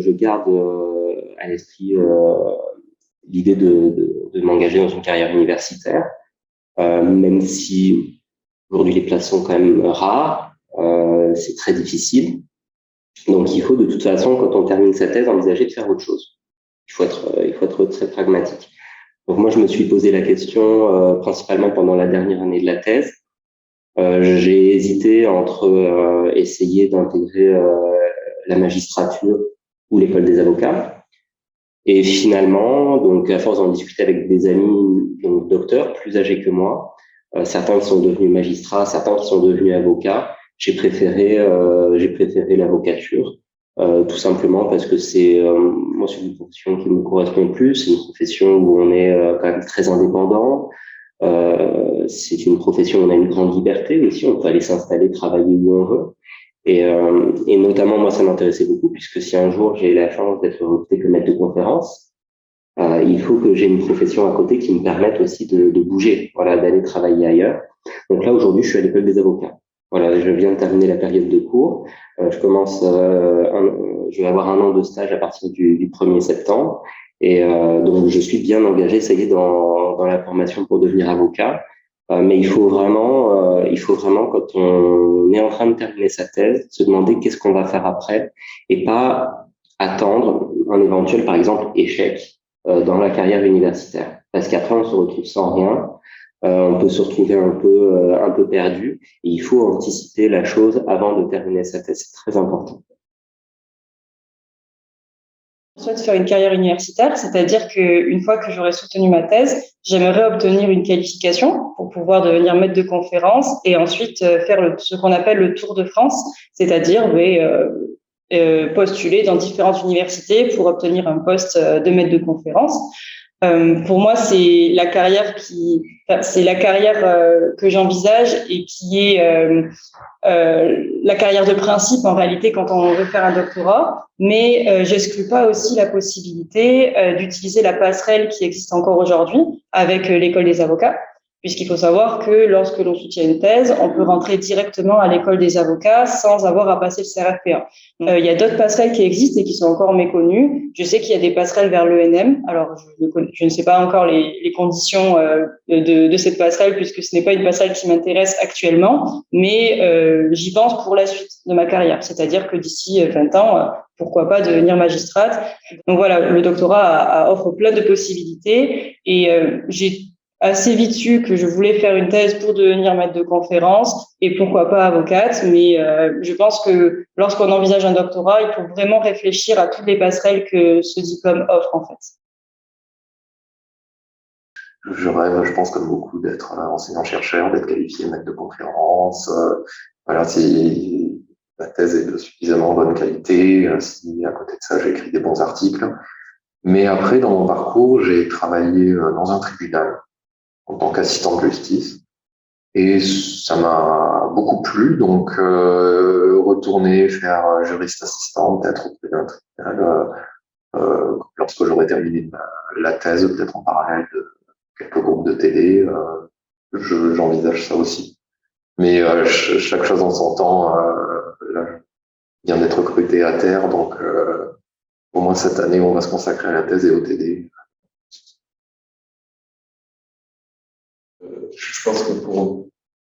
je garde à l'esprit l'idée de m'engager dans une carrière universitaire, même si aujourd'hui les places sont quand même rares, c'est très difficile. Donc il faut de toute façon, quand on termine sa thèse, envisager de faire autre chose. Il faut être très pragmatique. Donc moi, je me suis posé la question principalement pendant la dernière année de la thèse. J'ai hésité entre essayer d'intégrer la magistrature ou l'école des avocats. Et finalement, donc à force d'en discuter avec des amis, donc docteurs plus âgés que moi, certains qui sont devenus magistrats, certains qui sont devenus avocats, j'ai préféré l'avocature, tout simplement parce que moi c'est une profession qui me correspond plus, c'est une profession où on est quand même très indépendant. C'est une profession où on a une grande liberté aussi, on peut aller s'installer, travailler où on veut. Et notamment, moi, ça m'intéressait beaucoup, puisque si un jour j'ai la chance d'être recruté comme maître de conférence, il faut que j'ai une profession à côté qui me permette aussi de bouger, voilà, d'aller travailler ailleurs. Donc là, aujourd'hui, je suis à l'école des avocats. Voilà, je viens de terminer la période de cours. Je vais avoir 1 an de stage à partir du 1er septembre. Donc, je suis bien engagé, ça y est, dans la formation pour devenir avocat. Mais il faut vraiment, quand on est en train de terminer sa thèse, se demander qu'est-ce qu'on va faire après et pas attendre un éventuel, par exemple, échec dans la carrière universitaire. Parce qu'après, on se retrouve sans rien, on peut se retrouver un peu perdu. Et il faut anticiper la chose avant de terminer sa thèse. C'est très important. Je souhaite faire une carrière universitaire, c'est-à-dire qu'une fois que j'aurai soutenu ma thèse, j'aimerais obtenir une qualification pour pouvoir devenir maître de conférence et ensuite faire ce qu'on appelle le tour de France, c'est-à-dire postuler dans différentes universités pour obtenir un poste de maître de conférence. Pour moi, c'est la carrière que j'envisage et qui est la carrière de principe en réalité quand on veut faire un doctorat, mais j'exclus pas aussi la possibilité d'utiliser la passerelle qui existe encore aujourd'hui avec l'école des avocats, puisqu'il faut savoir que lorsque l'on soutient une thèse, on peut rentrer directement à l'école des avocats sans avoir à passer le CRFPA. Il y a d'autres passerelles qui existent et qui sont encore méconnues. Je sais qu'il y a des passerelles vers l'ENM. Alors, je ne sais pas encore les conditions de cette passerelle, puisque ce n'est pas une passerelle qui m'intéresse actuellement, mais j'y pense pour la suite de ma carrière. C'est-à-dire que d'ici 20 ans, pourquoi pas devenir magistrate. Donc voilà, le doctorat offre plein de possibilités et j'ai assez vite su que je voulais faire une thèse pour devenir maître de conférence et pourquoi pas avocate. Mais je pense que lorsqu'on envisage un doctorat, il faut vraiment réfléchir à toutes les passerelles que ce diplôme offre en fait. Je rêve, je pense comme beaucoup, d'être enseignant-chercheur, d'être qualifié maître de conférence. Voilà, si la thèse est de suffisamment bonne qualité, si à côté de ça j'écris des bons articles. Mais après, dans mon parcours, j'ai travaillé dans un tribunal en tant qu'assistant de justice. Et ça m'a beaucoup plu, donc retourner faire juriste assistant, peut-être auprès d'un tribunal, lorsque j'aurai terminé la thèse, peut-être en parallèle de quelques groupes de télé, j'envisage ça aussi. Mais chaque chose en son temps, là, je viens d'être recruté à terre, donc au moins cette année, on va se consacrer à la thèse et au TD. Je pense que pour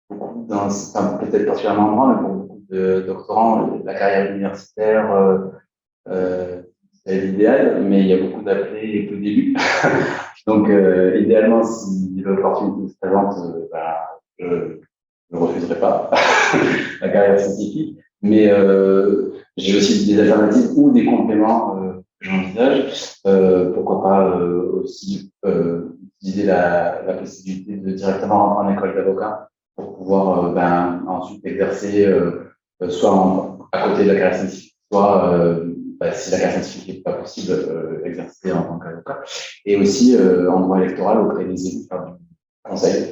beaucoup, peut-être particulièrement moi, mais pour beaucoup de doctorants, la carrière universitaire, c'est l'idéal, mais il y a beaucoup d'appelés et peu d'élus. Donc, idéalement, si l'opportunité se présente, je ne refuserai pas la carrière scientifique. Mais j'ai aussi des alternatives ou des compléments que j'envisage. Pourquoi pas aussi utiliser la possibilité de directement rentrer en école d'avocat pour pouvoir ensuite exercer soit à côté de la carrière scientifique, soit si la carrière scientifique n'est pas possible, exercer en tant qu'avocat. Et aussi en droit électoral auprès des élus, faire du conseil.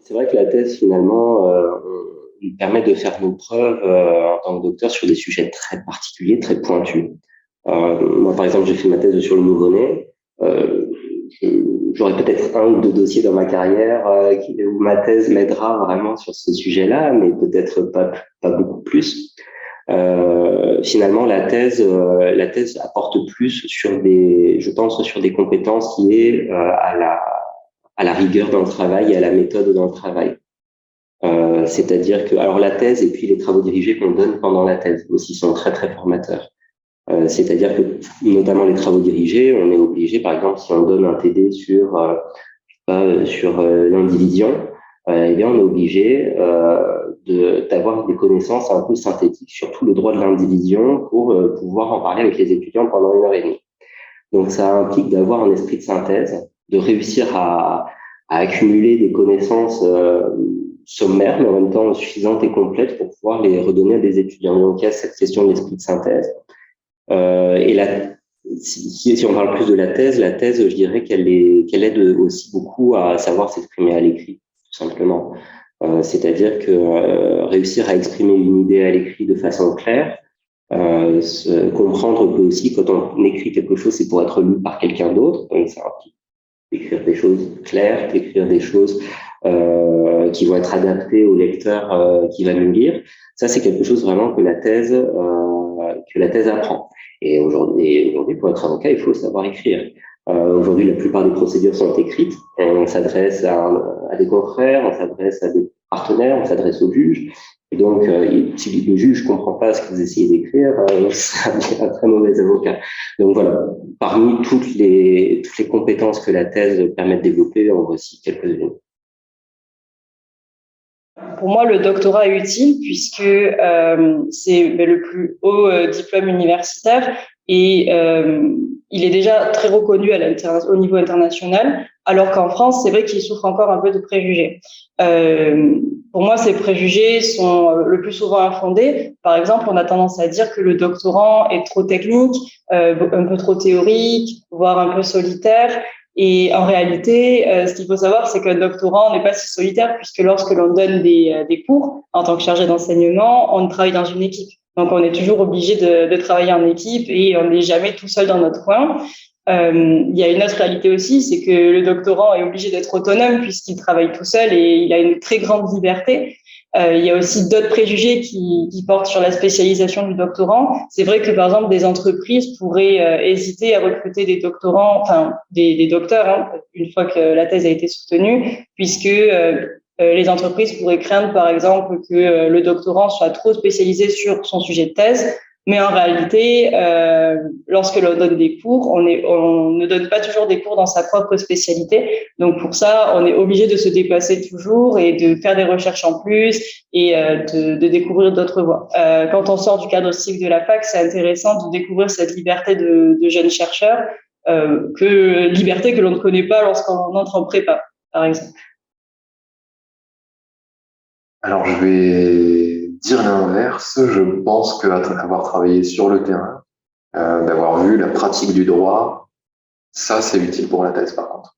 C'est vrai que la thèse, finalement, il permet de faire nos preuves en tant que docteur sur des sujets très particuliers, très pointus. Moi, par exemple, j'ai fait ma thèse sur le nouveau-né. j'aurai peut-être un ou deux dossiers dans ma carrière où ma thèse m'aidera vraiment sur ce sujet-là, mais peut-être pas beaucoup plus. Finalement, la thèse apporte plus je pense, sur des compétences liées à la rigueur dans le travail et à la méthode dans le travail. C'est-à-dire que, alors la thèse et puis les travaux dirigés qu'on donne pendant la thèse aussi sont très très formateurs. C'est-à-dire que, notamment les travaux dirigés, on est obligé, par exemple, si on donne un TD sur l'indivision, eh bien, on est obligé d'avoir des connaissances un peu synthétiques sur tout le droit de l'indivision pour pouvoir en parler avec les étudiants pendant 1 heure et demie. Donc, ça implique d'avoir un esprit de synthèse, de réussir à accumuler des connaissances sommaires, mais en même temps suffisantes et complètes pour pouvoir les redonner à des étudiants. Donc, il y a cette question de l'esprit de synthèse. Et si on parle plus de la thèse, je dirais qu'elle aide aussi beaucoup à savoir s'exprimer à l'écrit, tout simplement. C'est-à-dire que réussir à exprimer une idée à l'écrit de façon claire, comprendre que aussi quand on écrit quelque chose, c'est pour être lu par quelqu'un d'autre. Donc ça implique écrire des choses claires, écrire des choses qui vont être adaptées au lecteur qui va nous lire. Ça, c'est quelque chose vraiment que la thèse apprend. Et aujourd'hui, pour être avocat, il faut savoir écrire. Aujourd'hui, la plupart des procédures sont écrites. On s'adresse à des confrères, on s'adresse à des partenaires, on s'adresse au juge. Et donc, si le juge ne comprend pas ce que vous essayez d'écrire, c'est un très mauvais avocat. Donc voilà, parmi toutes les compétences que la thèse permet de développer, on voici quelques-unes. Pour moi, le doctorat est utile puisque c'est le plus haut diplôme universitaire et il est déjà très reconnu au niveau international, alors qu'en France, c'est vrai qu'il souffre encore un peu de préjugés. Pour moi, ces préjugés sont le plus souvent infondés. Par exemple, on a tendance à dire que le doctorant est trop technique, un peu trop théorique, voire un peu solitaire. Et en réalité, ce qu'il faut savoir, c'est qu'un doctorant n'est pas si solitaire puisque lorsque l'on donne des cours en tant que chargé d'enseignement, on travaille dans une équipe. Donc, on est toujours obligé de travailler en équipe et on n'est jamais tout seul dans notre coin. Il y a une autre réalité aussi, c'est que le doctorant est obligé d'être autonome puisqu'il travaille tout seul et il a une très grande liberté. Il y a aussi d'autres préjugés qui portent sur la spécialisation du doctorant. C'est vrai que, par exemple, des entreprises pourraient hésiter à recruter des doctorants, enfin des docteurs, hein, une fois que la thèse a été soutenue, puisque les entreprises pourraient craindre, par exemple, que le doctorant soit trop spécialisé sur son sujet de thèse. Mais en réalité, lorsque l'on donne des cours, on ne donne pas toujours des cours dans sa propre spécialité. Donc pour ça, on est obligé de se dépasser toujours et de faire des recherches en plus et de découvrir d'autres voies. Quand on sort du cadre strict de la fac, c'est intéressant de découvrir cette liberté de jeunes chercheurs, liberté que l'on ne connaît pas lorsqu'on entre en prépa, par exemple. Alors, je vais dire l'inverse. Je pense qu'avoir travaillé sur le terrain, d'avoir vu la pratique du droit, ça, c'est utile pour la thèse, par contre.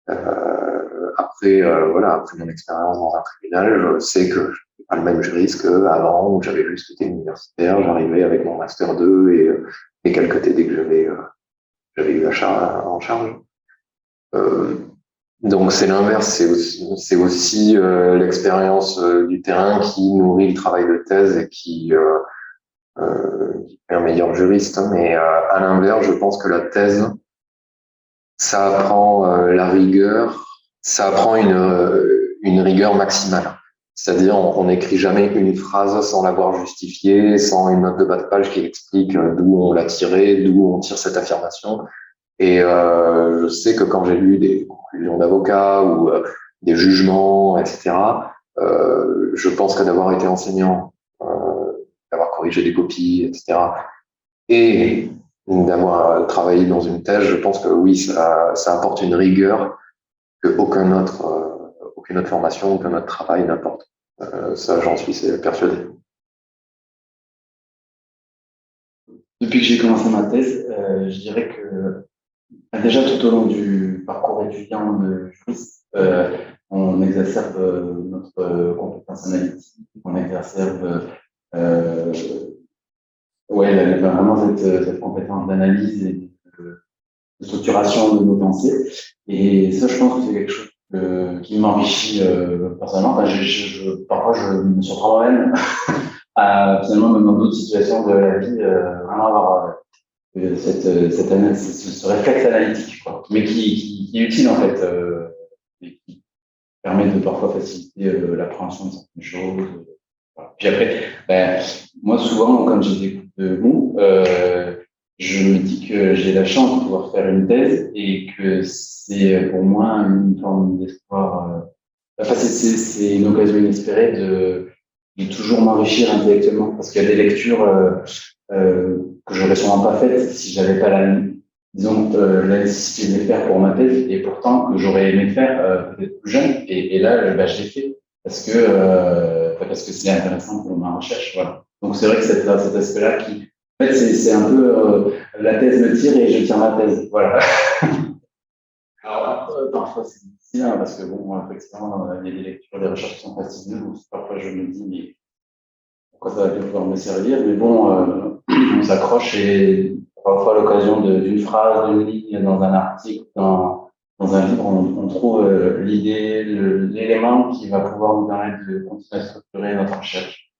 Après mon expérience dans un tribunal, je sais que je n'ai pas le même juriste qu'avant, où j'avais juste été universitaire, j'arrivais avec mon master 2 et quelques TD que j'avais eu en charge. Donc c'est l'inverse, c'est aussi l'expérience du terrain qui nourrit le travail de thèse et qui fait un meilleur juriste. Mais à l'inverse, je pense que la thèse, ça apprend la rigueur, ça apprend une rigueur maximale. C'est-à-dire, on n'écrit jamais une phrase sans l'avoir justifiée, sans une note de bas de page qui explique d'où on l'a tiré, d'où on tire cette affirmation. Et je sais que quand j'ai lu des conclusions d'avocats ou des jugements, etc., je pense que d'avoir été enseignant, d'avoir corrigé des copies, etc., et d'avoir travaillé dans une thèse, je pense que oui, ça apporte une rigueur que aucune autre formation, aucun autre travail n'apporte. Ça, j'en suis persuadé. Depuis que j'ai commencé ma thèse, je dirais que déjà tout au long du parcours étudiant de juriste, on exacerbe notre compétence analytique, on exacerbe vraiment cette compétence d'analyse et structuration de nos pensées. Et ça, je pense que c'est quelque chose qui m'enrichit personnellement. Enfin, parfois, je me surprends moi-même à finalement, même dans d'autres situations de la vie, vraiment avoir cette analyse, ce réflexe analytique, quoi, mais qui est utile en fait, et qui permet de parfois faciliter l'appréhension de certaines choses. Voilà. Puis après, ben, moi souvent, quand j'ai des coups de mou, je me dis que j'ai la chance de pouvoir faire une thèse et que c'est pour moi une forme d'espoir. Enfin, c'est une occasion inespérée de toujours m'enrichir intellectuellement parce qu'il y a des lectures que j'aurais sûrement pas faites si j'avais pas la nécessité de les faire pour ma thèse et pourtant que j'aurais aimé faire peut-être plus jeune et là bah, je l'ai fait parce que c'est intéressant pour ma recherche, voilà. Donc c'est vrai que cet aspect-là qui en fait c'est un peu la thèse me tire et je tire ma thèse, voilà. Alors parfois c'est difficile hein, parce que bon effectivement il y a des lectures, des recherches qui sont fastidieuses donc parfois je me dis mais pourquoi ça va bien pouvoir me servir, mais bon, on s'accroche et parfois à l'occasion d'une phrase, d'une ligne dans un article, dans un livre, on trouve l'idée, l'élément qui va pouvoir nous permettre de continuer à structurer notre recherche.